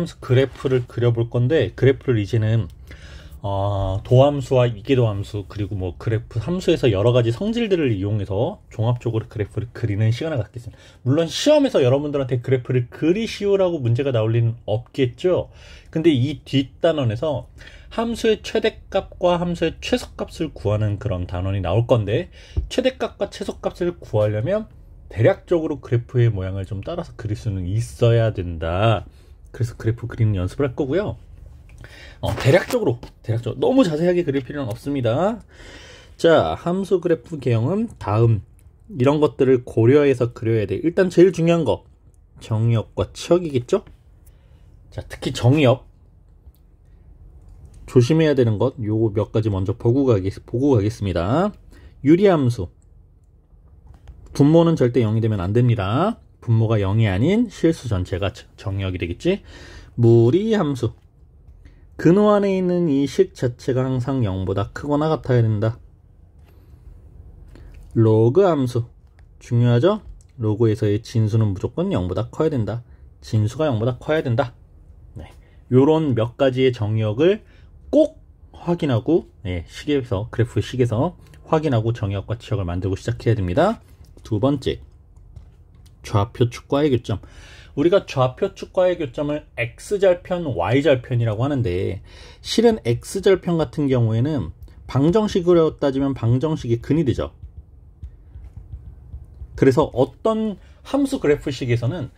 함수 그래프를 그려볼 건데, 그래프를 이제는 도함수와 이계도함수, 그리고 뭐 그래프 함수에서 여러 가지 성질들을 이용해서 종합적으로 그래프를 그리는 시간을 갖겠습니다. 물론 시험에서 여러분들한테 그래프를 그리시오라고 문제가 나올 리는 없겠죠. 근데 이 뒷단원에서 함수의 최대값과 함수의 최소값을 구하는 그런 단원이 나올 건데, 최대값과 최소값을 구하려면 대략적으로 그래프의 모양을 좀 따라서 그릴 수는 있어야 된다. 그래서 그래프 그리는 연습을 할 거고요. 대략적으로 너무 자세하게 그릴 필요는 없습니다. 자, 함수 그래프 개형은 다음 이런 것들을 고려해서 그려야 돼. 일단 제일 중요한 거, 정의역과 치역이겠죠? 자, 특히 정의역 조심해야 되는 것, 요거 몇 가지 먼저 보고 가겠습니다. 유리함수, 분모는 절대 0이 되면 안 됩니다. 분모가 0이 아닌 실수 전체가 정의역이 되겠지. 무리함수, 근호 안에 있는 이 식 자체가 항상 0보다 크거나 같아야 된다. 로그 함수, 중요하죠? 로그에서의 진수는 무조건 0보다 커야 된다. 진수가 0보다 커야 된다. 네, 요런 몇 가지의 정의역을 꼭 확인하고, 식에서, 그래프 식에서 확인하고 정의역과 치역을 만들고 시작해야 됩니다. 두 번째, 좌표축과의 교점. 우리가 좌표축과의 교점을 x절편, y절편이라고 하는데, 실은 x절편 같은 경우에는 방정식으로 따지면 방정식이 근이 되죠. 그래서 어떤 함수 그래프식에서는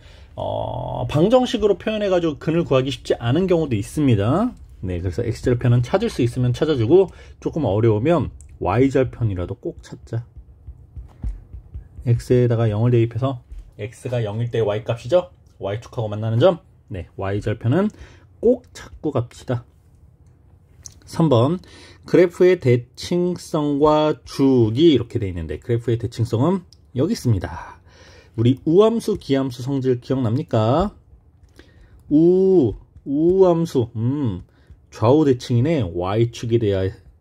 방정식으로 표현해가지고 근을 구하기 쉽지 않은 경우도 있습니다. 네, 그래서 x절편은 찾을 수 있으면 찾아주고, 조금 어려우면 y절편이라도 꼭 찾자. x에다가 0을 대입해서 x가 0일 때 y 값이죠. y축하고 만나는 점. 네, y절편은 꼭 찾고 갑시다. 3번, 그래프의 대칭성과 주기 이렇게 되어 있는데, 그래프의 대칭성은 여기 있습니다. 우리 우함수, 기함수 성질 기억납니까? 우함수, 좌우 대칭이네. y축에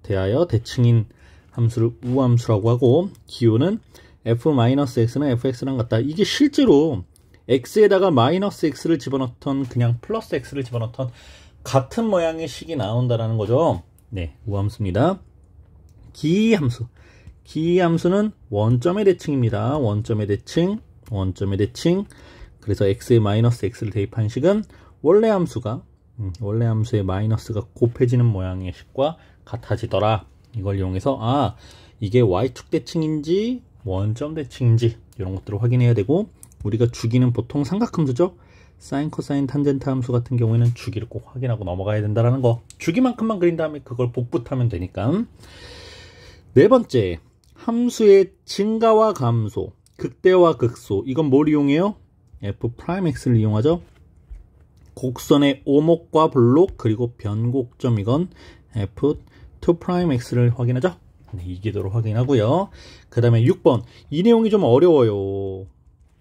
대하여 대칭인 함수를 우함수라고 하고, 기호는 f-x는 fx랑 같다. 이게 실제로 x에다가 마이너스 x를 집어넣던, 그냥 플러스 x를 집어넣던 같은 모양의 식이 나온다라는 거죠. 네, 우함수입니다. 기함수, 기함수는 원점의 대칭입니다. 원점의 대칭. 그래서 x에 마이너스 x를 대입한 식은 원래 함수가, 원래 함수의 마이너스가 곱해지는 모양의 식과 같아지더라. 이걸 이용해서 이게 y축 대칭인지 원점 대칭인지 이런 것들을 확인해야 되고, 우리가 주기는 보통 삼각함수죠. 사인, 코사인, 탄젠트 함수 같은 경우에는 주기를 꼭 확인하고 넘어가야 된다는 거. 주기만큼만 그린 다음에 그걸 복붙하면 되니까. 네 번째, 함수의 증가와 감소, 극대와 극소. 이건 뭘 이용해요? f'x를 이용하죠. 곡선의 오목과 블록, 그리고 변곡점, 이건 f2'x를 확인하죠. 네, 이 궤도로 확인하고요. 그 다음에 6번, 이 내용이 좀 어려워요.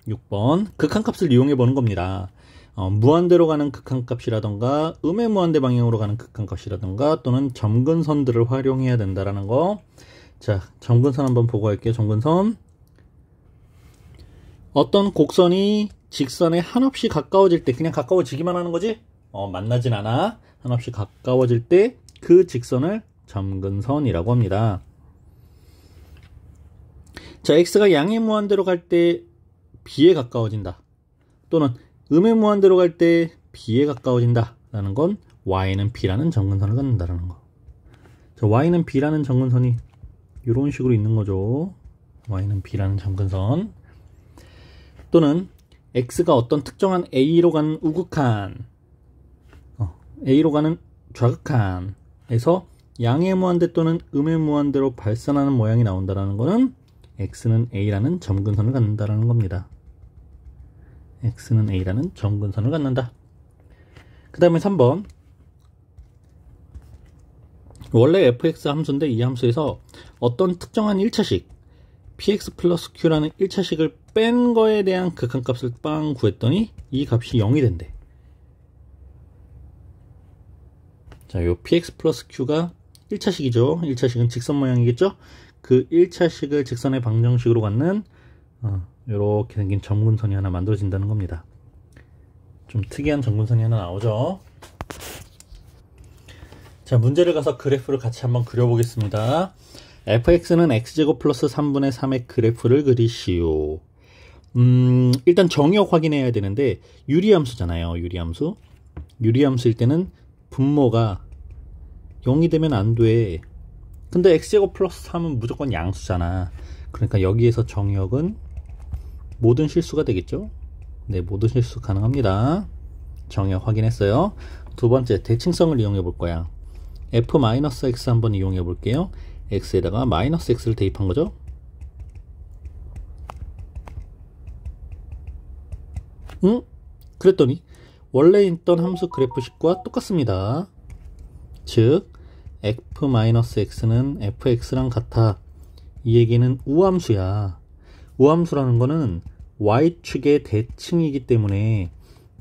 6번, 극한값을 이용해 보는 겁니다. 무한대로 가는 극한값이라던가 음의 무한대 방향으로 가는 극한값이라던가 또는 점근선들을 활용해야 된다라는 거. 자, 점근선 한번 보고 갈게요. 점근선, 어떤 곡선이 직선에 한없이 가까워질 때, 그냥 가까워지기만 하는 거지 만나진 않아. 한없이 가까워질 때 그 직선을 점근선이라고 합니다. 자, x가 양의 무한대로 갈 때 b에 가까워진다, 또는 음의 무한대로 갈 때 b에 가까워진다 라는 건 y는 b라는 점근선을 갖는다라는 거. 자, y는 b라는 점근선이 이런 식으로 있는 거죠. y는 b라는 점근선. 또는 x가 어떤 특정한 a로 가는 우극한, a로 가는 좌극한에서 양의 무한대 또는 음의 무한대로 발산하는 모양이 나온다라는 거는 x는 a라는 점근선을 갖는다라는 겁니다. x는 a라는 점근선을 갖는다. 그 다음에 3번, 원래 fx 함수인데 이 함수에서 어떤 특정한 1차식 px 플러스 q라는 1차식을 뺀 거에 대한 극한값을 빵 구했더니 이 값이 0이 된대. 자, 요 px 플러스 q가 1차식이죠. 1차식은 직선 모양이겠죠. 그 1차식을 직선의 방정식으로 갖는 이렇게 생긴 점근선이 하나 만들어진다는 겁니다. 좀 특이한 점근선이 하나 나오죠. 자, 문제를 가서 그래프를 같이 한번 그려보겠습니다. fx는 x제곱 플러스 3분의 3의 그래프를 그리시오. 일단 정의역 확인해야 되는데 유리함수잖아요. 유리함수일 때는 분모가 0이 되면 안 돼. 근데 x제곱 플러스 3은 무조건 양수잖아. 그러니까 여기에서 정의역은 모든 실수가 되겠죠. 네, 모든 실수 가능합니다. 정의역 확인했어요. 두 번째, 대칭성을 이용해 볼 거야. f-x 한번 이용해 볼게요. x에다가 마이너스 x를 대입한 거죠. 그랬더니 원래 있던 함수 그래프식과 똑같습니다. 즉 f-x는 fx랑 같아. 이 얘기는 우함수야. 우함수라는 거는 y축의 대칭이기 때문에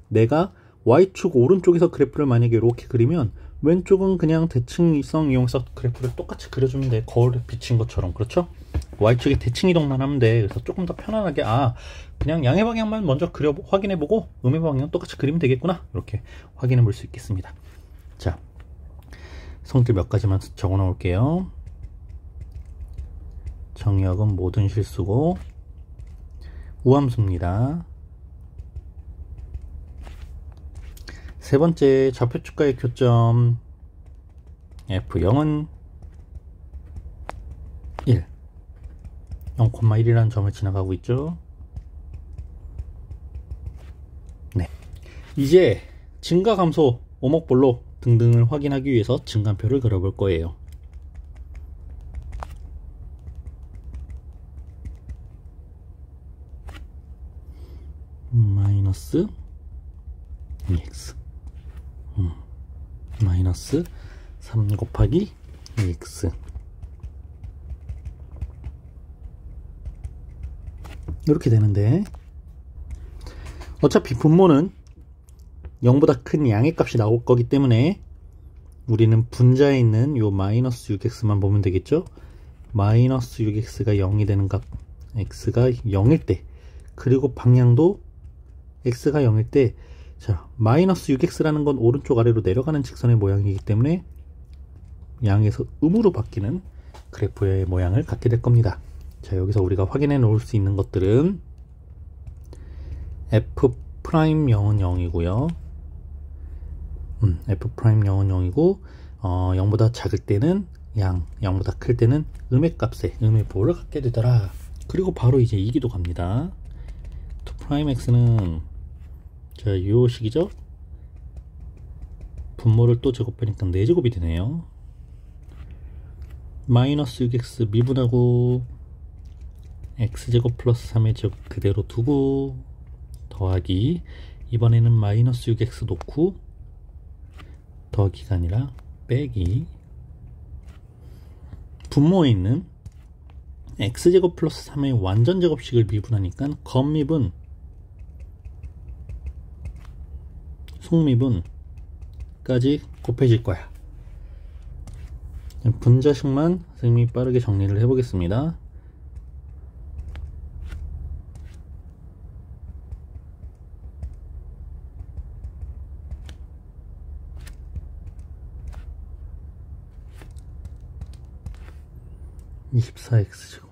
내가 y축 오른쪽에서 그래프를 만약에 이렇게 그리면 왼쪽은 그냥 대칭성 이용해서 그래프를 똑같이 그려주면 돼. 거울에 비친 것처럼. 그렇죠? y축의 대칭 이동만 하면 돼. 그래서 조금 더 편안하게 그냥 양의 방향만 먼저 확인해보고 음의 방향 똑같이 그리면 되겠구나. 이렇게 확인해 볼 수 있겠습니다. 자, 성질 몇 가지만 적어 놓을게요. 정의역은 모든 실수고 우함수입니다. 세 번째, 좌표축과의 교점 f0은 1, 0,1이라는 점을 지나가고 있죠. 네, 이제 증가, 감소, 오목볼록 등등을 확인하기 위해서 증간표를 그려볼 거예요. 마이너스 2x 마이너스 3 곱하기 2x 이렇게 되는데, 어차피 분모는 0보다 큰 양의 값이 나올 거기 때문에 우리는 분자에 있는 요 마이너스 6x만 보면 되겠죠. 마이너스 6x가 0이 되는 값, x가 0일 때, 그리고 방향도 x가 0일 때, 자, 마이너스 6x라는 건 오른쪽 아래로 내려가는 직선의 모양이기 때문에 양에서 음으로 바뀌는 그래프의 모양을 갖게 될 겁니다. 자, 여기서 우리가 확인해 놓을 수 있는 것들은 f'0은 0이고요. f'0은 0이고 0보다 작을 때는 양, 0보다 클 때는 음의 값에 음의 보호를 갖게 되더라. 그리고 바로 이제 이기도 갑니다. 2'x는 자, 요 식이죠? 분모를 또 제곱하니까 4제곱이 되네요. 마이너스 6x 미분하고 x제곱 플러스 3의 제곱 그대로 두고 더하기, 이번에는 마이너스 6x 놓고 더하기가 아니라 빼기, 분모에 있는 x제곱 플러스 3의 완전제곱식을 미분하니까 겉미분 속미분까지 곱해질 거야. 분자식만 선생님이 빠르게 정리를 해보겠습니다. (24x)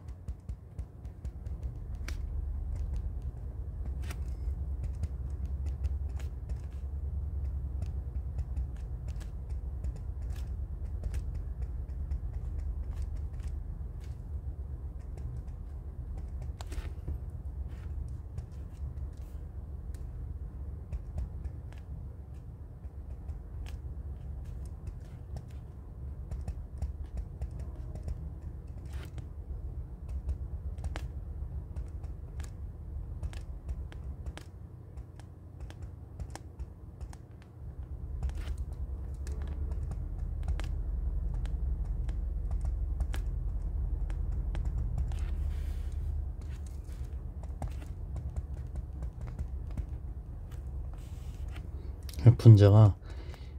제곱 분자가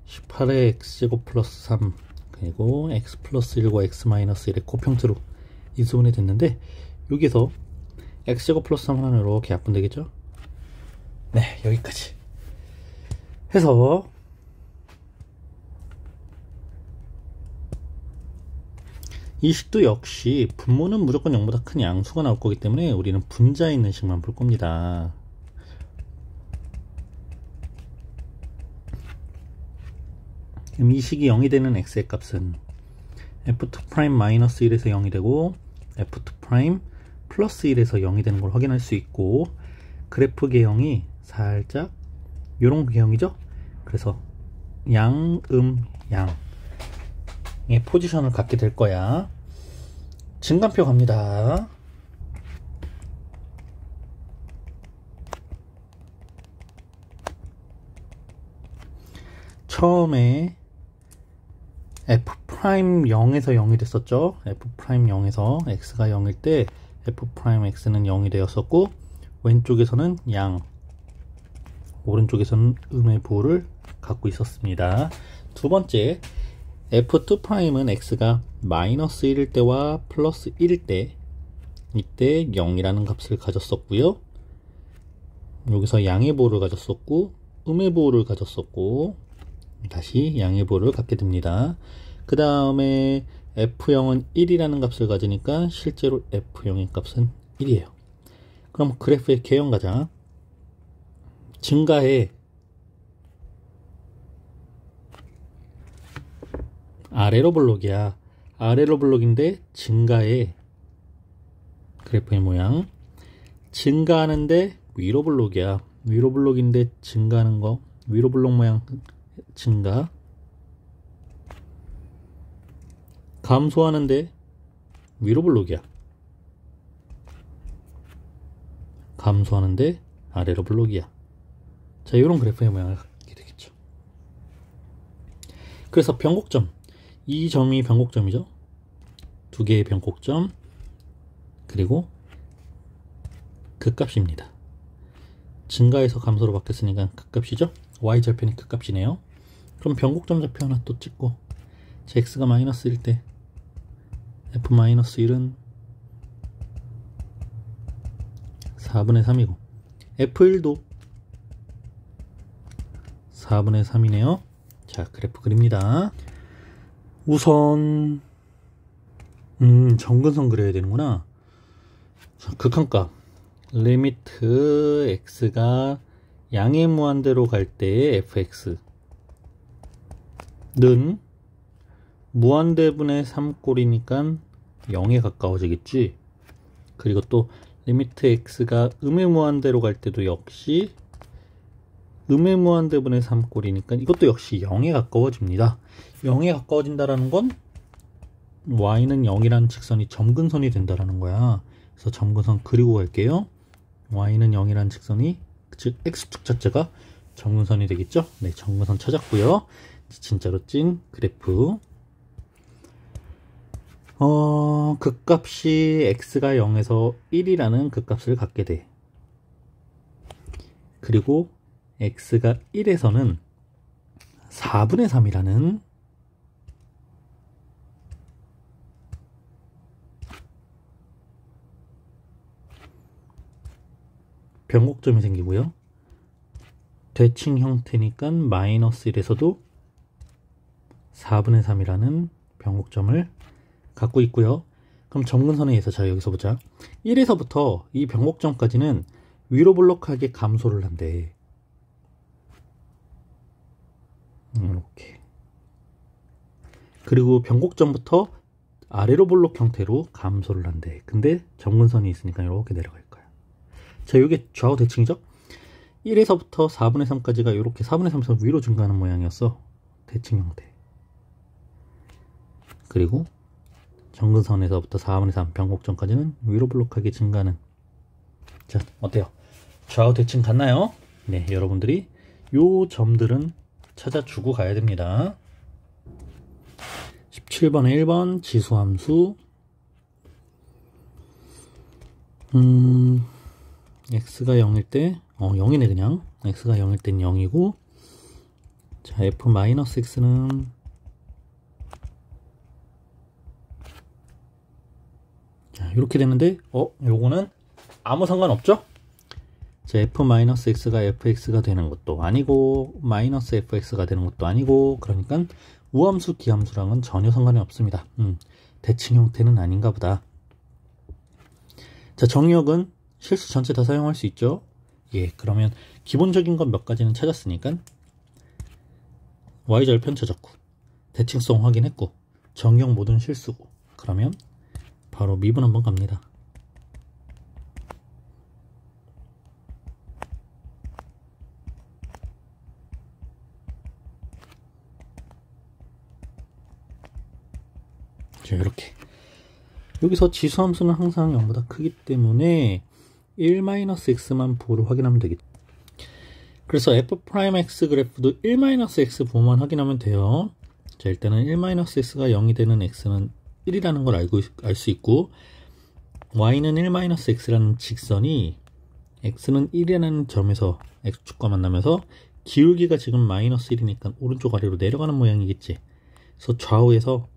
18의 x제곱 플러스 3 그리고 x 플러스 1과 x 마이너스 1의 곱형태로 인수분해 됐는데, 여기서 x제곱 플러스 3 하나는 이렇게 약분 되겠죠? 네, 여기까지. 해서 이 식도 역시 분모는 무조건 0보다 큰 양수가 나올 거기 때문에 우리는 분자에 있는 식만 볼 겁니다. 그럼 이 식이 0이 되는 x의 값은 f2'-1에서 0이 되고 f2' 플러스 1에서 0이 되는 걸 확인할 수 있고, 그래프 개형이 살짝 요런 개형이죠. 그래서 양의 포지션을 갖게 될 거야. 증간표 갑니다. 처음에 f'0에서 0이 됐었죠. f'0에서 x가 0일 때 f'x는 0이 되었었고, 왼쪽에서는 양, 오른쪽에서는 음의 부호를 갖고 있었습니다. 두 번째, f2'은 x가 마이너스 1일 때와 플러스 1일 때, 이때 0이라는 값을 가졌었고요. 여기서 양의 부호를 가졌었고, 음의 부호를 가졌었고, 다시 양의 부호를 갖게 됩니다. 그 다음에 f0은 1이라는 값을 가지니까 실제로 f0의 값은 1이에요. 그럼 그래프의 개형 가자. 증가해 아래로 블록이야. 아래로 블록인데 증가해 그래프의 모양. 증가하는데 위로 블록이야. 위로 블록인데 증가하는 거, 위로 블록 모양 증가. 감소하는데 위로 블록이야. 감소하는데 아래로 블록이야. 자, 이런 그래프의 모양을 갖게 되겠죠. 그래서 변곡점, 이 점이 변곡점이죠. 두 개의 변곡점, 그리고 극값입니다. 증가해서 감소로 바뀌었으니까 극값이죠. y절편이 극값이네요. 그럼 변곡점 좌표 하나 또 찍고, 자, x가 마이너스일 때 f-1은 4분의 3이고 f1도 4분의 3이네요. 자, 그래프 그립니다. 우선 정근선 그려야 되는구나. 자, 극한값 리미트 x가 양의 무한대로 갈 때 fx는 무한대분의 3꼴이니까 0에 가까워지겠지. 그리고 또 리미트 x가 음의 무한대로 갈 때도 역시 음의 무한대분의 3꼴이니까 이것도 역시 0에 가까워집니다. 0에 가까워진다라는 건 y는 0이라는 직선이 점근선이 된다라는 거야. 그래서 점근선 그리고 갈게요. y는 0이라는 직선이, 즉 x축 자체가 점근선이 되겠죠. 네, 점근선 찾았고요. 진짜로 찐 그래프. 극값이 x가 0에서 1이라는 극값을 갖게 돼. 그리고 x가 1에서는 4분의 3이라는 변곡점이 생기고요. 대칭 형태니까 마이너스 1에서도 4분의 3이라는 변곡점을 갖고 있고요. 그럼 점근선에 의해서, 자, 여기서 보자. 1에서부터 이 변곡점까지는 위로 블록하게 감소를 한대. 이렇게. 그리고 변곡점부터 아래로 블록 형태로 감소를 한대. 근데 점근선이 있으니까 이렇게 내려갈 거야. 자, 이게 좌우 대칭이죠? 1에서부터 4분의 3까지가 이렇게 4분의 3에서 위로 증가하는 모양이었어. 대칭 형태. 그리고 점근선에서부터 4분의 3 변곡점까지는 위로 블록하게 증가하는. 자, 어때요? 좌우 대칭 같나요? 네, 여러분들이 요 점들은 찾아주고 가야 됩니다. 17번에 1번 지수함수. x가 0일 때 0이네. 그냥 x가 0일 땐 0이고, 자, f-x는 자, 이렇게 되는데 요거는 아무 상관없죠? 자, f-x가 fx가 되는 것도 아니고 마이너스 fx가 되는 것도 아니고, 그러니까 우함수 기함수랑은 전혀 상관이 없습니다. 대칭 형태는 아닌가 보다. 자, 정의역은 실수 전체 다 사용할 수 있죠. 예, 그러면 기본적인 건 몇 가지는 찾았으니까 y절 편차졌고 대칭성 확인했고 정의역 모든 실수고, 그러면 바로 미분 한번 갑니다. 자, 이렇게 여기서 지수함수는 항상 0보다 크기 때문에 1-x만 보호를 확인하면 되겠죠. 그래서 f'x 그래프도 1-x 보호만 확인하면 돼요. 자, 일단은 1-x가 0이 되는 x는 1이라는 걸 알 수 있고, y는 1-x라는 직선이 x는 1이라는 점에서 x축과 만나면서 기울기가 지금 마이너스 1이니까 오른쪽 아래로 내려가는 모양이겠지. 그래서 좌우에서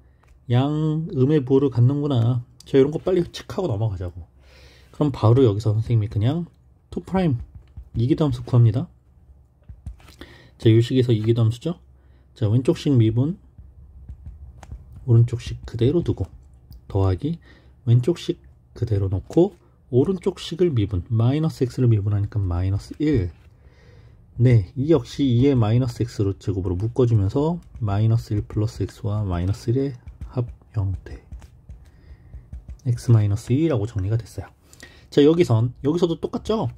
양 음의 보호를 갖는구나. 자, 이런 거 빨리 체크하고 넘어가자고. 그럼 바로 여기서 선생님이 그냥 2' 이기도함수 구합니다. 자, 이 식에서 이기도함수죠. 자, 왼쪽식 미분, 오른쪽식 그대로 두고 더하기 왼쪽식 그대로 놓고 오른쪽식을 미분, 마이너스 x를 미분하니까 마이너스 1. 네, 이 역시 2의 마이너스 x로 제곱으로 묶어주면서 마이너스 1 플러스 x와 마이너스 1의 합 형태 x-2라고 정리가 됐어요. 자, 여기서도 똑같죠?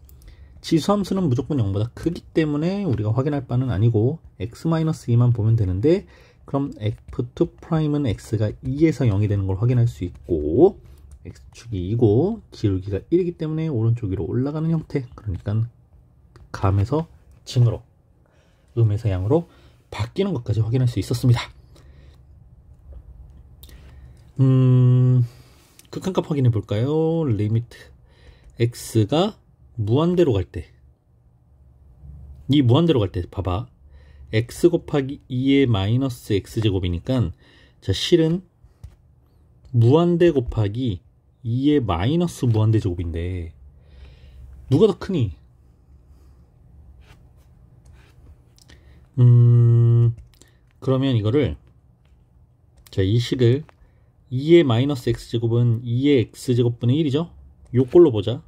지수함수는 무조건 0보다 크기 때문에 우리가 확인할 바는 아니고 x-2만 보면 되는데, 그럼 f2'은 x가 2에서 0이 되는 걸 확인할 수 있고, x축이 2고 기울기가 1이기 때문에 오른쪽 위로 올라가는 형태, 그러니까 감에서 징으로 음에서 양으로 바뀌는 것까지 확인할 수 있었습니다. 극한값 확인해 볼까요? 리미트 x가 무한대로 갈 때, 이 무한대로 갈 때 봐봐, x 곱하기 2의 마이너스 x제곱이니까, 자, 실은 무한대 곱하기 2의 마이너스 무한대 제곱인데 누가 더 크니? 그러면 이거를, 자, 이 식을 2의 마이너스 x제곱은 2의 x제곱분의 1이죠? 요꼴로 보자.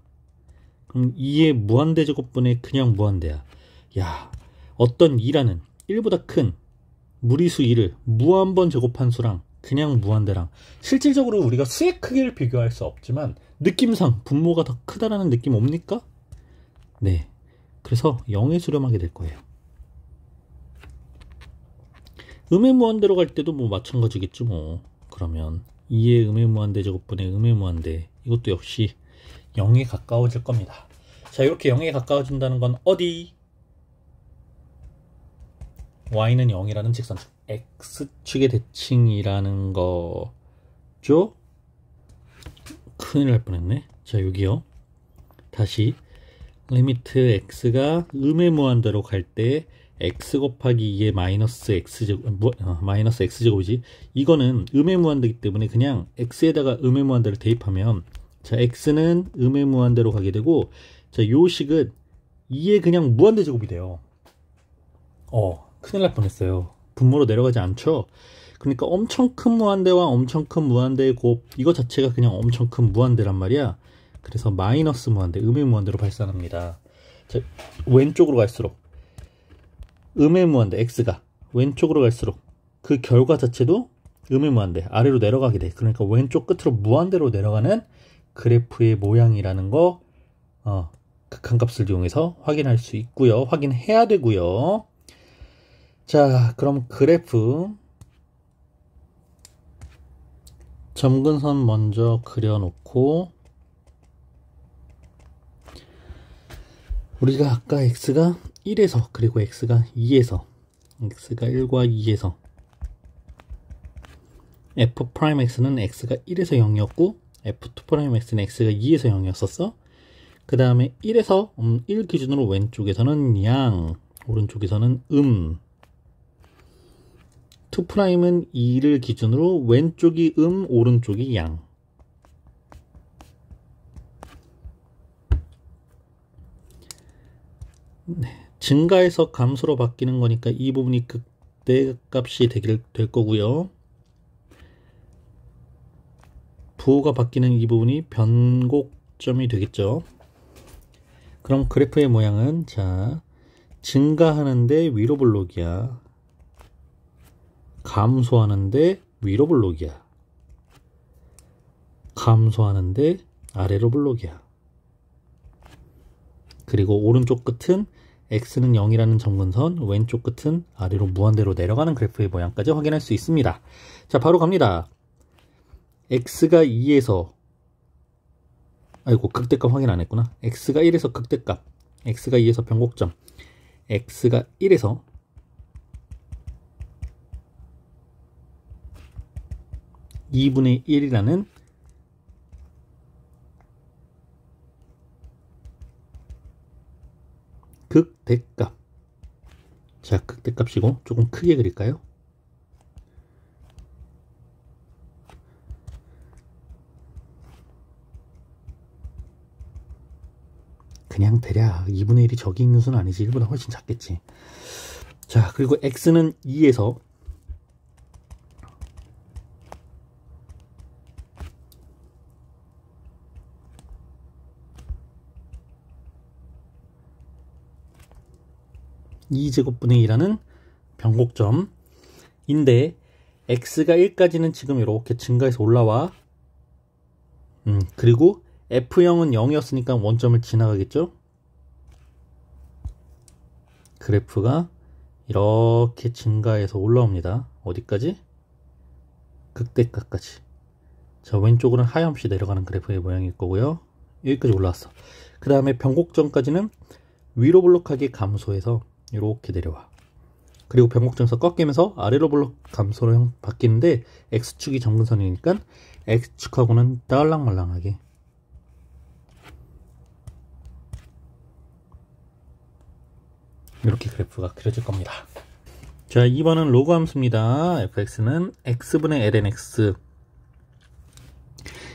그럼 2의 무한대 제곱분의 그냥 무한대야. 야, 어떤 2라는 1보다 큰 무리수 2를 무한번 제곱한 수랑 그냥 무한대랑 실질적으로 우리가 수의 크기를 비교할 수 없지만 느낌상 분모가 더 크다라는 느낌 옵니까? 네, 그래서 0에 수렴하게 될 거예요. 음의 무한대로 갈 때도 뭐 마찬가지겠죠 뭐. 그러면 2의 음의 무한대 제곱분의 음의 무한대, 이것도 역시 0에 가까워질 겁니다. 자, 이렇게 0에 가까워진다는 건 어디? y는 0이라는 직선, x축의 대칭이라는 거죠? 큰일 날 뻔했네. 자, 여기요. 다시 리미트 x가 음의 무한대로 갈 때 x 곱하기 2의 마이너스 x제곱이지. 이거는 음의 무한대이기 때문에 그냥 x에다가 음의 무한대를 대입하면, 자, x는 음의 무한대로 가게 되고, 자, 요 식은 2의 그냥 무한대 제곱이 돼요. 큰일 날 뻔했어요. 분모로 내려가지 않죠. 그러니까 엄청 큰 무한대와 엄청 큰 무한대의 곱, 이거 자체가 그냥 엄청 큰 무한대란 말이야. 그래서 마이너스 무한대, 음의 무한대로 발산합니다. 자, 왼쪽으로 갈수록 음의 무한대 x가 왼쪽으로 갈수록 그 결과 자체도 음의 무한대 아래로 내려가게 돼. 그러니까 왼쪽 끝으로 무한대로 내려가는 그래프의 모양이라는 거 극한값을 이용해서 확인할 수 있고요. 확인해야 되고요. 자, 그럼 그래프 점근선 먼저 그려놓고, 우리가 아까 x가 1에서 그리고 x가 2에서, x가 1과 2에서 f'x는 x가 1에서 0이었고 f2'x는 x가 2에서 0이었었어. 그 다음에 1에서 1 기준으로 왼쪽에서는 양, 오른쪽에서는 2'은 2를 기준으로 왼쪽이 오른쪽이 양. 증가해서 감소로 바뀌는 거니까 이 부분이 극대값이 될 거고요. 부호가 바뀌는 이 부분이 변곡점이 되겠죠. 그럼 그래프의 모양은 자, 증가하는데 위로 볼록이야. 감소하는데 위로 볼록이야. 감소하는데 아래로 볼록이야. 그리고 오른쪽 끝은 x는 0이라는 점근선, 왼쪽 끝은 아래로 무한대로 내려가는 그래프의 모양까지 확인할 수 있습니다. 자, 바로 갑니다. x가 2에서 아이고, 극대값 확인 안 했구나. x가 1에서 극대값, x가 2에서 변곡점, x가 1에서 2분의 1이라는 극대값. 자, 극대값이고 조금 크게 그릴까요? 그냥 대략 2분의 1이 저기 있는 수는 아니지. 1보다 훨씬 작겠지. 자, 그리고 x는 2에서 (2제곱분의 2라는) 변곡점인데 x가 1까지는 지금 이렇게 증가해서 올라와. 그리고 f0은 0이었으니까 원점을 지나가겠죠. 그래프가 이렇게 증가해서 올라옵니다. 어디까지? 극대값까지. 자, 왼쪽으로는 하염없이 내려가는 그래프의 모양일 거고요. 여기까지 올라왔어. 그 다음에 변곡점까지는 위로 볼록하게 감소해서 이렇게 내려와. 그리고 변곡점에서 꺾이면서 아래로 볼록 감소로 바뀌는데 x축이 점근선이니까 x축하고는 딸랑말랑하게 이렇게 그래프가 그려질 겁니다. 자, 2번은 로그 함수입니다. fx는 x분의 lnx.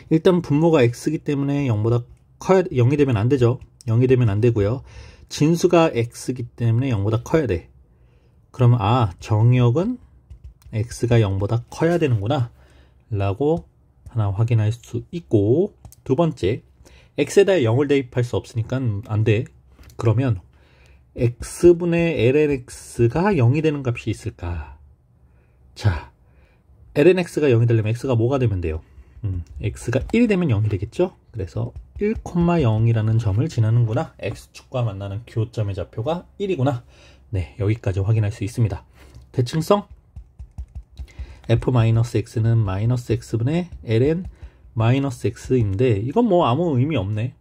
일단 분모가 x이기 때문에 0보다 커야, 0이 되면 안 되죠. 0이 되면 안 되고요. 진수가 x이기 때문에 0보다 커야 돼. 그러면 정역은 x가 0보다 커야 되는구나 라고 하나 확인할 수 있고, 두 번째, x에다 0을 대입할 수 없으니까 안 돼. 그러면 x분의 lnx가 0이 되는 값이 있을까? 자, lnx가 0이 되려면 x가 뭐가 되면 돼요? x가 1이 되면 0이 되겠죠? 그래서 1,0이라는 점을 지나는구나. x축과 만나는 교점의 좌표가 1이구나. 네, 여기까지 확인할 수 있습니다. 대칭성 f-x는 -x분의 ln-x인데 이건 뭐 아무 의미 없네.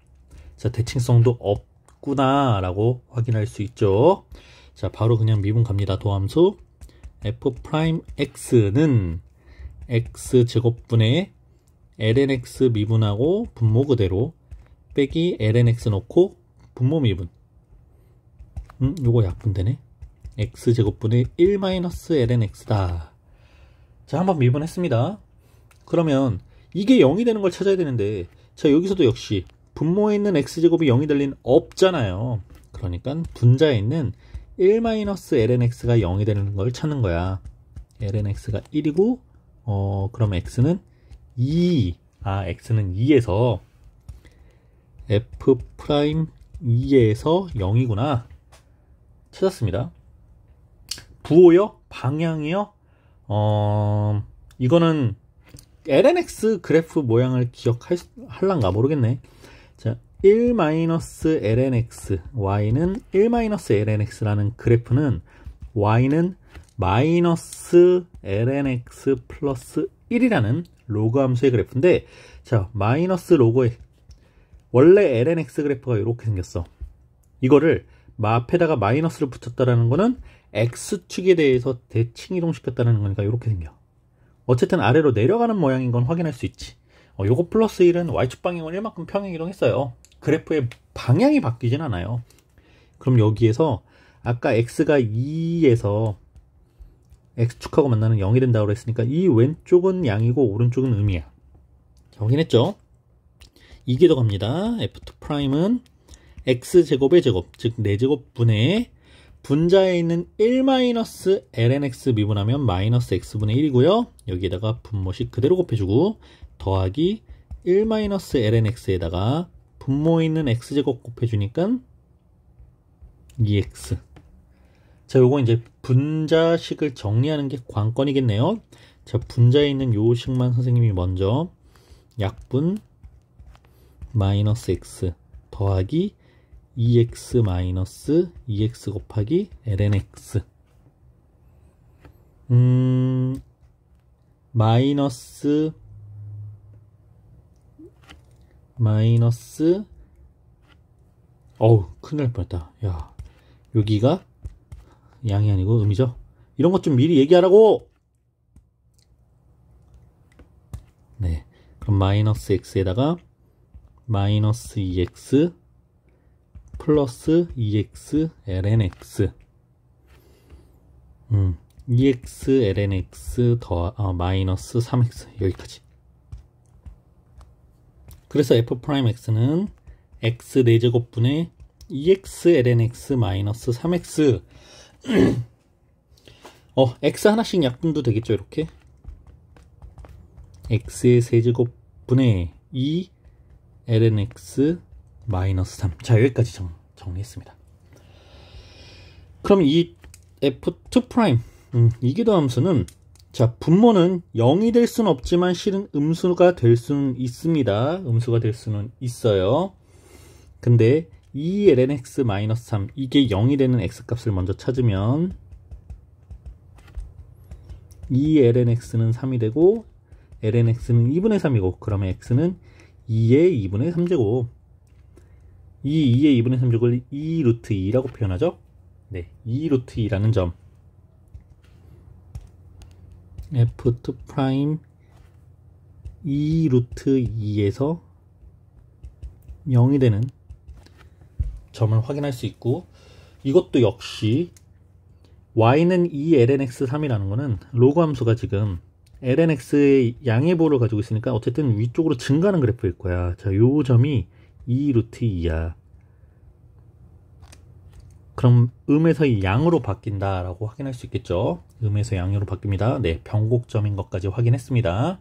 자, 대칭성도 없구나 라고 확인할 수 있죠. 자, 바로 그냥 미분 갑니다. 도함수 f'x는 x제곱분의 lnx 미분하고 분모 그대로 빼기 lnx 넣고 분모 미분. 요거 약분되네. x제곱분의 1-lnx다. 자, 한번 미분했습니다. 그러면 이게 0이 되는 걸 찾아야 되는데, 자, 여기서도 역시 분모에 있는 x제곱이 0이 될 리는 없잖아요. 그러니까 분자에 있는 1-lnx가 0이 되는 걸 찾는 거야. lnx가 1이고 그럼 x는 2. x는 2에서 f'2에서 0이구나. 찾았습니다. 부호요? 방향이요? 이거는 lnx 그래프 모양을 기억할란가 모르겠네. 자, 1-lnx, y는 1-lnx라는 그래프는 y는 -lnx 플러스 1이라는 로그 함수의 그래프인데, 자, 마이너스 로그에 원래 lnx 그래프가 이렇게 생겼어. 이거를 앞에다가 마이너스를 붙였다라는 거는 x축에 대해서 대칭 이동시켰다는 거니까 이렇게 생겨. 어쨌든 아래로 내려가는 모양인 건 확인할 수 있지. 요거 플러스 1은 y축 방향을 1만큼 평행 이동했어요. 그래프의 방향이 바뀌진 않아요. 그럼 여기에서 아까 x가 2에서 x축하고 만나는 0이 된다고 그랬으니까 이 왼쪽은 양이고 오른쪽은 음이야. 자, 확인했죠? 이게 더 갑니다. f2'은 x제곱의 제곱, 즉 4제곱분의 분자에 있는 1-lnx 미분하면 마이너스 x분의 1이고요. 여기에다가 분모식 그대로 곱해주고 더하기 1-lnx에다가 분모에 있는 x제곱 곱해주니까 2x. 자, 요거 이제 분자식을 정리하는 게 관건이겠네요. 자, 분자에 있는 요 식만 선생님이 먼저 약분 마이너스 x 더하기 2x 마이너스 2x 곱하기 lnx 마이너스 어우 큰일 날 뻔했다. 야, 여기가 양이 아니고 음이죠. 이런 것 좀 미리 얘기하라고. 네, 그럼 마이너스 x에다가 마이너스 2x 플러스 2x lnx 2x lnx 마이너스 3x 여기까지. 그래서 f'x는 x 4제곱분의 2x lnx 마이너스 3x x 하나씩 약분도 되겠죠. 이렇게 x의 세제곱분의 2 lnx 마이너스 3. 자, 여기까지 정리했습니다. 그럼 이 f2' 이기도함수는 자, 분모는 0이 될 수는 없지만 실은 음수가 될 수는 있습니다. 음수가 될 수는 있어요. 근데 2lnx 마이너스 3 이게 0이 되는 x값을 먼저 찾으면 2lnx는 3이 되고 lnx는 2분의 3이고 그러면 x는 2의 2분의 3제곱. 이 2의 2분의 3제곱을 2 루트 2라고 표현하죠. 네, 2 루트 2라는 점. f2' 2 루트 2에서 0이 되는 점을 확인할 수 있고, 이것도 역시 y는 2lnx3이라는 거는 로그 함수가 지금 lnx의 양의 보를 가지고 있으니까 어쨌든 위쪽으로 증가하는 그래프일 거야. 자, 요 점이 2 루트 2야. 그럼 음에서 이 양으로 바뀐다 라고 확인할 수 있겠죠. 음에서 양으로 바뀝니다. 네, 변곡점인 것까지 확인했습니다.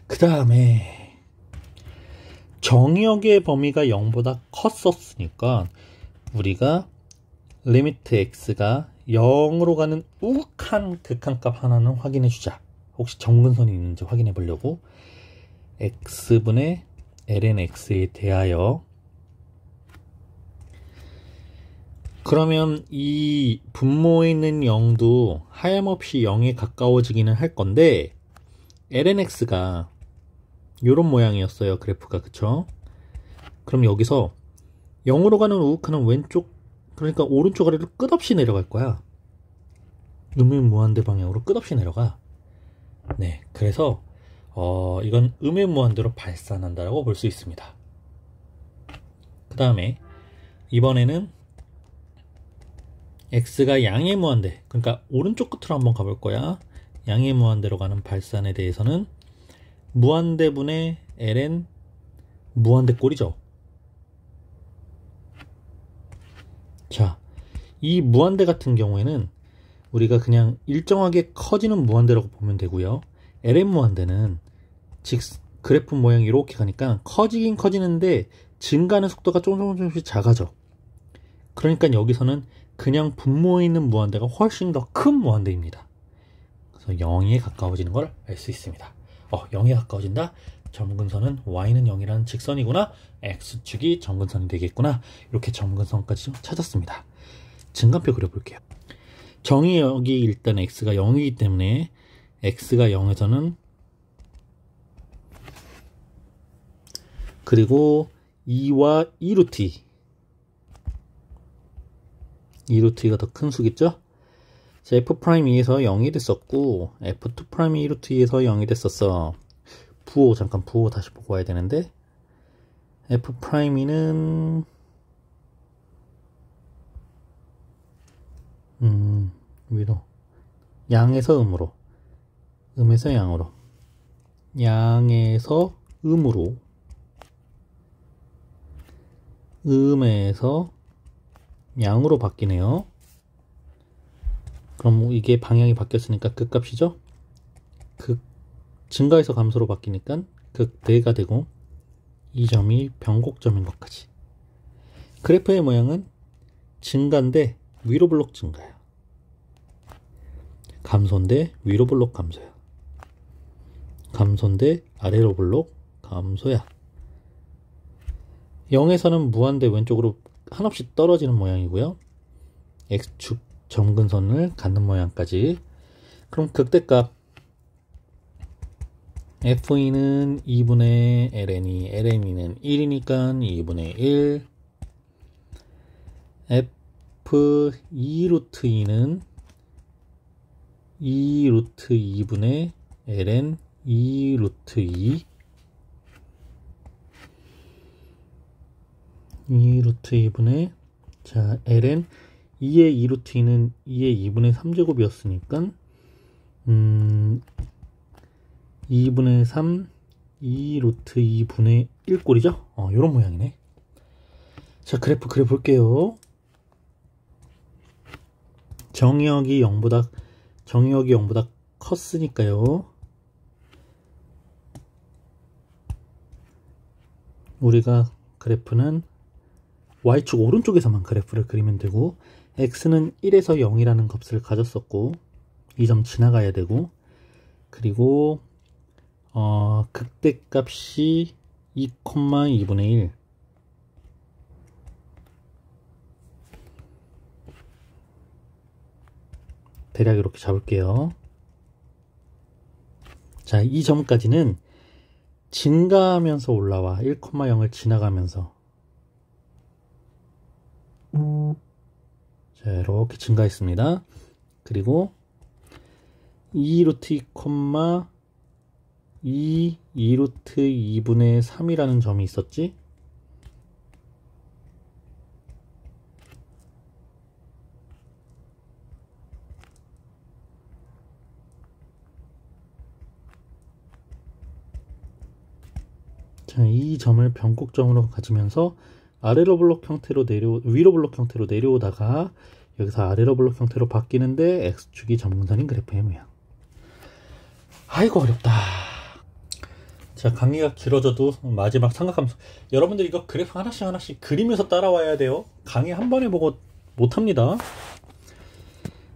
그 다음에 정의역의 범위가 0보다 컸었으니까 우리가 리미트 x가 0으로 가는 우극한 극한값 하나는 확인해 주자. 혹시 점근선이 있는지 확인해 보려고 x분의 lnx에 대하여. 그러면 이 분모에 있는 0도 하염없이 0에 가까워지기는 할 건데 lnx가 요런 모양이었어요. 그래프가. 그쵸? 그럼 여기서 0으로 가는 우극한은 왼쪽, 그러니까 오른쪽 아래로 끝없이 내려갈 거야. 음의 방향으로 끝없이 내려가. 네, 그래서 이건 음의 무한대로 발산한다라고 볼 수 있습니다. 그 다음에 이번에는 x가 양의 무한대, 그러니까 오른쪽 끝으로 한번 가볼 거야. 양의 무한대로 가는 발산에 대해서는 무한대분의 ln 무한대 꼴이죠. 자, 이 무한대 같은 경우에는 우리가 그냥 일정하게 커지는 무한대라고 보면 되고요. ln 무한대는 즉 그래프 모양이 이렇게 가니까 커지긴 커지는데 증가하는 속도가 조금씩 작아져. 그러니까 여기서는 그냥 분모에 있는 무한대가 훨씬 더 큰 무한대입니다. 그래서 0에 가까워지는 걸 알 수 있습니다. 0에 가까워진다? 점근선은 y는 0이라는 직선이구나. x축이 점근선이 되겠구나. 이렇게 점근선까지 좀 찾았습니다. 증간표 그려볼게요. 정의역이 일단 x가 0이기 때문에 x가 0에서는 그리고 2와 2루트 2루트 2가 더 큰 수겠죠? 자, f'2에서 0이 됐었고 f2' 2루트 2에서 0이 됐었어. 부호 잠깐 부호 다시 보고 와야 되는데 f'2는 위로 양에서 음으로, 음에서 양으로, 양에서 음으로, 음에서 양으로 바뀌네요. 그럼 이게 방향이 바뀌었으니까 극값이죠? 증가해서 감소로 바뀌니까 극대가 되고 이 점이 변곡점인 것까지. 그래프의 모양은 증가인데 위로 블록 증가야. 감소인데 위로 블록 감소야. 감소인데 아래로 블록 감소야. 0에서는 무한대 왼쪽으로 한없이 떨어지는 모양이고요. X축 점근선을 갖는 모양까지. 그럼 극대값 Fe는 2분의 ln이, ln이는 1이니까 2분의 1. F 2 루트 2는 2 루트 2분의 ln 2 루트 2. 2 루트 2분의 자 ln 2의 2 루트 2는 2의 2분의 3제곱이었으니까 2분의 3 2 루트 2분의 1꼴이죠. 요런 모양이네. 자, 그래프 그려볼게요. 정의역이 0보다 컸으니까요. 우리가 그래프는 Y축 오른쪽에서만 그래프를 그리면 되고, X는 1에서 0이라는 값을 가졌었고, 이 점 지나가야 되고, 그리고 극대값이 2,2분의 1. 대략 이렇게 잡을게요. 자, 이 점까지는 증가하면서 올라와. 1,0을 지나가면서. 자, 이렇게 증가했습니다. 그리고 2 루트 2, 2 루트 2분의 3이라는 점이 있었지? 자, 이 점을 변곡점으로 가지면서 아래로 블록 형태로 위로 블록 형태로 내려오다가 여기서 아래로 블록 형태로 바뀌는데 X축이 점근선인 그래프의 모양. 아이고 어렵다. 자, 강의가 길어져도 마지막 삼각함수. 여러분들 이거 그래프 하나씩 그리면서 따라와야 돼요. 강의 한 번에 보고 못합니다.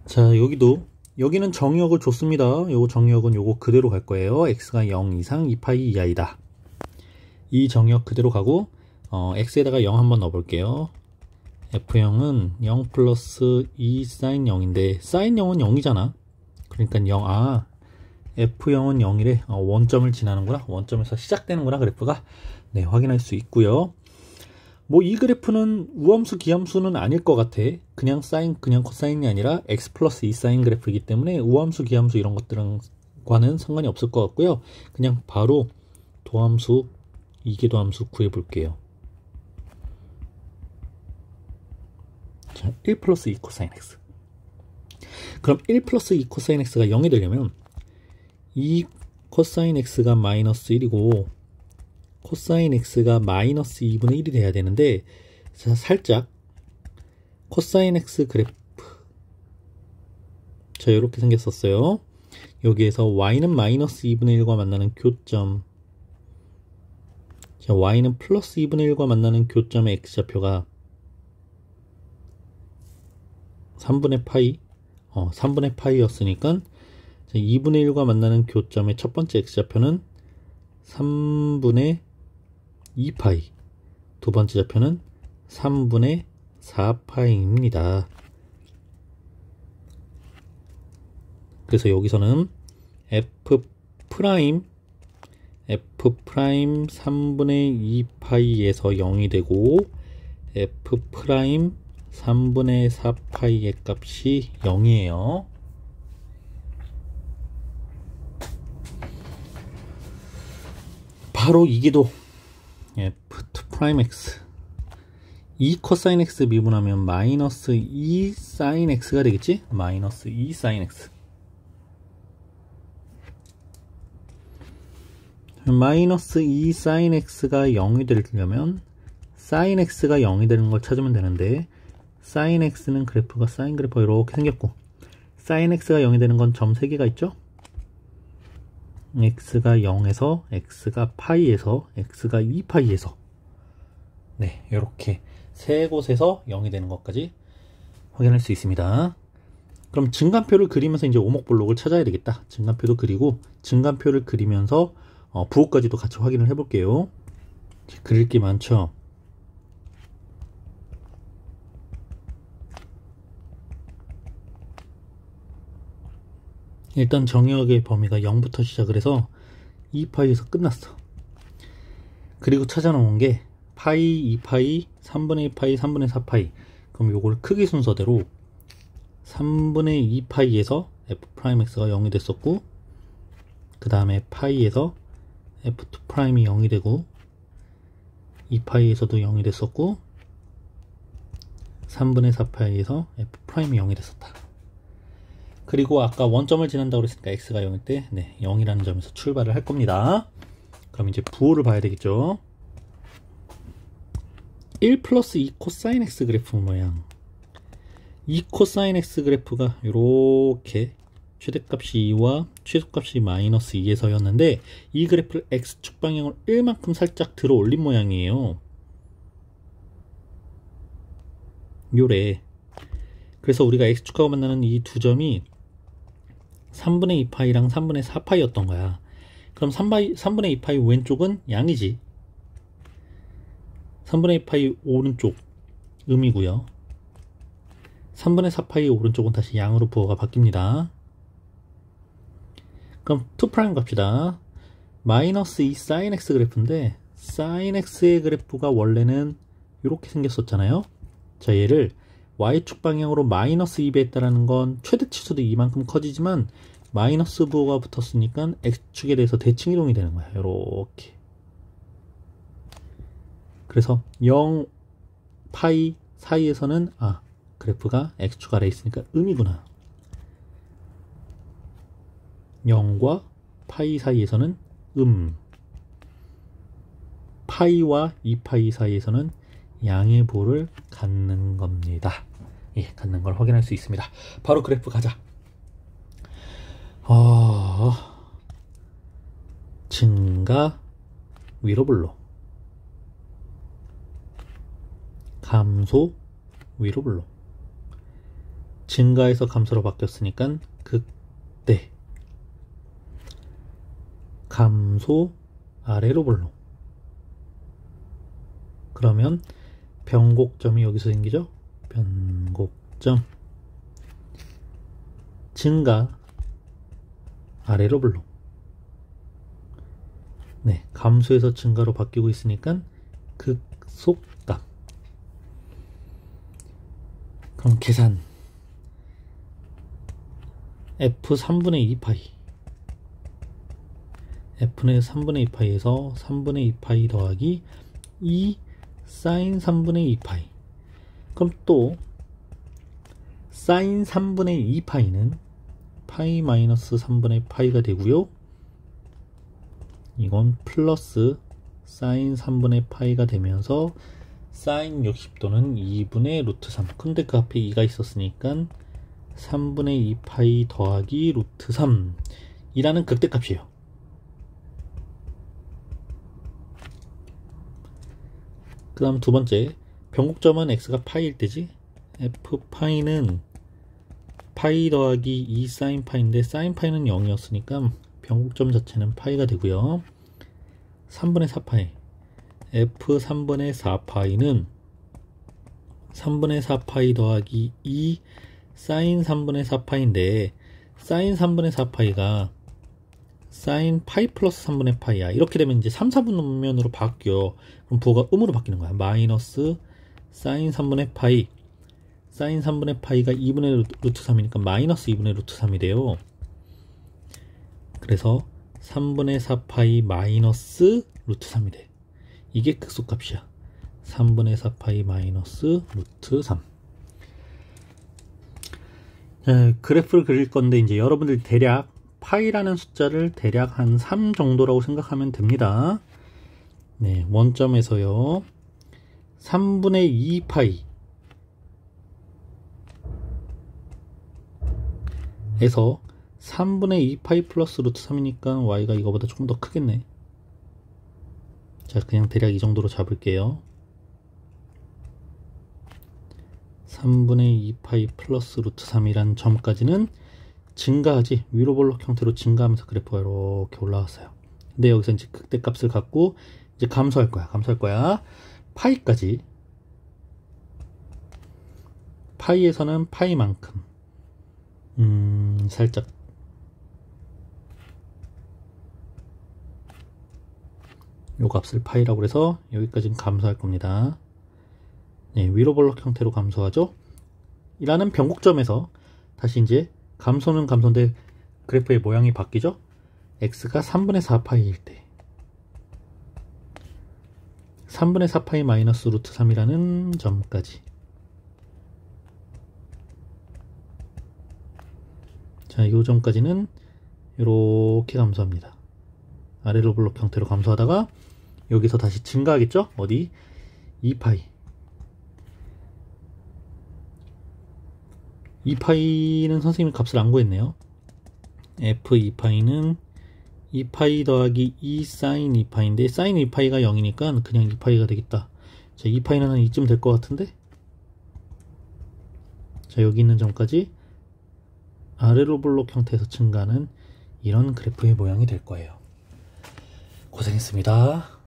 자, 여기는 정의역을 줬습니다. 요거 정의역은 요거 그대로 갈 거예요. X가 0 이상 2파이 이하이다. 이 정의역 그대로 가고 X에다가 0 한번 넣어볼게요. F0은 0 플러스 2 사인 0인데 사인 0은 0이잖아. 그러니까 0. F0은 0이래. 원점을 지나는구나. 원점에서 시작되는구나 그래프가. 네, 확인할 수 있고요. 뭐 이 그래프는 우함수 기함수는 아닐 것 같아. 그냥 코사인이 아니라 x 플러스 2 사인 그래프이기 때문에 우함수 기함수 이런 것들과는 상관이 없을 것 같고요. 그냥 바로 도함수 이계도함수 구해볼게요. 자, 1 플러스 2 코사인 x. 그럼 1 플러스 2 코사인 x가 0이 되려면 2 코사인 x가 마이너스 1이고 코사인 x가 마이너스 2분의 1이 돼야 되는데, 자, 살짝 코사인 x 그래프, 자, 이렇게 생겼었어요. 여기에서 y는 마이너스 2분의 1과 만나는 교점, 자, y는 플러스 2분의 1과 만나는 교점의 x좌표가 3분의 파이, 3분의 파이였으니까 2분의 1과 만나는 교점의 첫 번째 x좌표는 3분의 2파이, 두 번째 좌표는 3분의 4파이입니다. 그래서 여기서는 f 프라임 3분의 2파이에서 0이 되고 f 프라임 3분의 4파이의 값이 0이에요. 바로 이게도 f2 프라임 x 2 코사인 x 미분하면 마이너스 2 사인 x가 되겠지? 마이너스 2 사인 x. 마이너스 2 사인 x가 0이 되려면 sin x가 0이 되는 걸 찾으면 되는데, sin x는 그래프가 sin 그래프가 이렇게 생겼고, sin x가 0이 되는 건 점 3개가 있죠? x가 0에서, x가 파이에서, x가 2파이에서, 네, 이렇게 세 곳에서 0이 되는 것까지 확인할 수 있습니다. 그럼 증간표를 그리면서 이제 오목블록을 찾아야 되겠다. 증간표도 그리고 증간표를 그리면서 부호까지도 같이 확인을 해 볼게요. 그릴 게 많죠. 일단 정역의 범위가 0부터 시작을 해서 2파이에서 끝났어. 그리고 찾아놓은 게 파이, 2파이, 3분의 2파이, 3분의 4파이. 그럼 요걸 크기 순서대로 3분의 2파이에서 f'x가 0이 됐었고, 그 다음에 파이에서 f2'이 0이 되고, 2파이에서도 0이 됐었고, 3분의 4파이에서 f'이 0이 됐었다. 그리고 아까 원점을 지난다고 그랬으니까 x가 0일 때, 네, 0이라는 점에서 출발을 할 겁니다. 그럼 이제 부호를 봐야 되겠죠. 1 플러스 2 코사인 x 그래프 모양. 2 코사인 x 그래프가 이렇게 최대값이 2와 최소값이 마이너스 2에서였는데, 이 그래프를 x축 방향으로 1만큼 살짝 들어 올린 모양이에요. 요래. 그래서 우리가 x축하고 만나는 이 두 점이 3분의 2파이랑 3분의 4파이였던 거야. 그럼 3분의 2파이 왼쪽은 양이지. 3분의 2파이 오른쪽 음이고요. 3분의 4파이 오른쪽은 다시 양으로 부호가 바뀝니다. 그럼 2' 갑시다. 마이너스 2 sin x 그래프인데, sin x의 그래프가 원래는 이렇게 생겼었잖아요. 자, 얘를 y축 방향으로 마이너스 2배 했다라는 건 최대치수도 이만큼 커지지만 마이너스 부호가 붙었으니까 x축에 대해서 대칭 이동이 되는 거야. 이렇게. 그래서 0 파이 사이에서는 그래프가 x축 아래에 있으니까 음이구나. 0과 파이 사이에서는 파이와 2파이 사이에서는 양의 부호를 갖는 겁니다. 예, 갖는 걸 확인할 수 있습니다. 바로 그래프 가자. 증가 위로 불러, 감소 위로 불러. 증가에서 감소로 바뀌었으니까 극대, 감소 아래로 불러. 그러면 변곡점이 여기서 생기죠? 변곡점. 증가 아래로 불러. 네, 감소에서 증가로 바뀌고 있으니까 극속감. 그럼 계산. f 3분의 2파이. f는 3분의 2파이에서 3분의 2파이 더하기 2 sin 3분의 2파이. 그럼 또 sin 3분의 2파이는 파이 마이너스 3분의 파이가 되고요. 이건 플러스 sin 3분의 파이가 되면서 sin 60도는 2분의 루트 3. 근데 그 앞에 2가 있었으니까 3분의 2파이 더하기 루트 3 이라는 극대값이에요. 그 다음 두 번째, 변곡점은 x가 파이일 때지. f 파이는 파이 더하기 2 sin 파이인데 sin 파이는 0이었으니까 변곡점 자체는 파이가 되고요. 3분의 4파이, f 3분의 4파이는 3분의 4파이 더하기 2 sin 3분의 4파이인데 sin 3분의 4파이가 sin 파이 플러스 3분의 파이야. 이렇게 되면 이제 3, 4분면으로 바뀌어. 그럼 부호가 음으로 바뀌는 거야. 마이너스 sin 3분의 파이, sin 3분의 파이가 2분의 루트 3이니까 마이너스 2분의 루트 3이 돼요. 그래서 3분의 4파이 마이너스 루트 3이 돼. 이게 극소값이야. 3분의 4파이 마이너스 루트 3. 그래프를 그릴 건데 이제 여러분들 대략 파이라는 숫자를 대략 한 3 정도라고 생각하면 됩니다. 네, 원점에서요. 3분의 2파이 에서 3분의 2파이 플러스 루트 3이니까 y가 이거보다 조금 더 크겠네. 자, 그냥 대략 이 정도로 잡을게요. 3분의 2파이 플러스 루트 3이란 점까지는 증가하지, 위로 볼록 형태로 증가하면서 그래프가 이렇게 올라왔어요. 근데 여기서 이제 극대값을 갖고 이제 감소할 거야. 파이까지, 파이에서는 파이만큼 살짝 요 값을 파이라고 해서 여기까지는 감소할 겁니다. 네, 위로 볼록 형태로 감소하죠. 이라는 변곡점에서 다시 이제 감소는 감소인데 그래프의 모양이 바뀌죠. x가 3분의 4파이일 때 3분의 4파이 마이너스 루트 3이라는 점까지. 자, 요 점까지는 이렇게 감소합니다. 아래로 볼록 형태로 감소하다가 여기서 다시 증가하겠죠? 어디? 2파이. 2파이는 선생님이 값을 안 구했네요. f 2파이는 2파이 더하기 2 사인 2파이인데 사인 2파이가 0이니까 그냥 2파이가 되겠다. 자, 2파이는 한 이쯤 될 것 같은데? 자, 여기 있는 점까지 아래로 볼록 형태에서 증가하는 이런 그래프의 모양이 될 거예요. 고생했습니다.